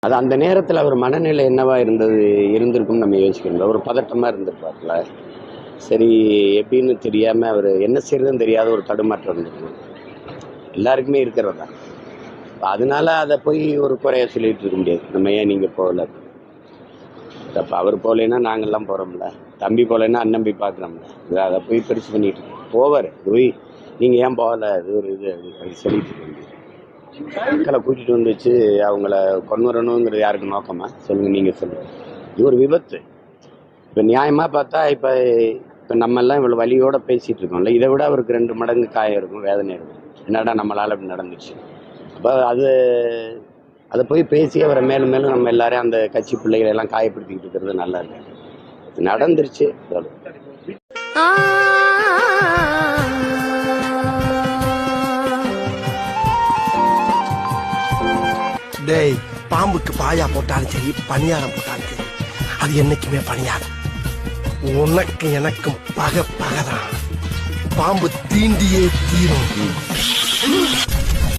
அது அந்த நேரத்தில் அவர் மனநிலை என்னவா இருந்திருக்கும்னு நம்ம யோசிக்கணும். ஒரு பதட்டமாக இருந்திருப்பார்ல. சரி, எப்படின்னு தெரியாமல் அவர் என்ன செய்யறதுன்னு தெரியாத ஒரு தடுமாற்றம் இருந்திருக்கும். எல்லாருக்குமே இருக்கிறது தான். அதனால அதை போய் ஒரு குறைய சொல்லிட்டு இருக்க முடியாது. நம்ம ஏன் நீங்கள் போகல, அப்போ அவர் போகலைன்னா நாங்கள்லாம் போகிறோம்ல, தம்பி போகலைன்னா அண்ணன் போய் பார்க்குறோம்ல, அதை போய் பெருசு பண்ணிட்டு போவார். போய் நீங்கள் ஏன் போகலை, இது ஒரு இது அப்படி சொல்லிட்டு இருக்க முடியாது. மக்களை கூட்டிகிட்டு வந்து வச்சு அவங்கள கொண்டு வரணுங்கிறது யாருக்கு நோக்கமா சொல்லுங்கள், நீங்கள் சொல்லுங்கள். இது ஒரு விபத்து. இப்போ நியாயமாக பார்த்தா இப்போ நம்மெல்லாம் இவ்வளோ வலியோடு பேசிகிட்டு இருக்கோம்ல, இதை விட அவருக்கு 2 மடங்கு காயம் இருக்கும், வேதனை இருக்கும். என்னடா நம்மளால் அப்படி நடந்துச்சு. அப்போ அதை போய் பேசி அவரை மேலும் மேலும் நம்ம எல்லாரையும் அந்த கட்சி பிள்ளைகளை எல்லாம் காயப்படுத்திக்கிட்டு இருக்கிறது நல்லா இருக்கு. நடந்துருச்சு. டேய், பாம்புக்கு பாயா போட்டாலும் சரி, பணியாரம் போட்டாலும் சரி, அது என்னைக்குமே பணியாரம். உனக்கு எனக்கும் பகதான். பாம்பு தீண்டியே தீரும்.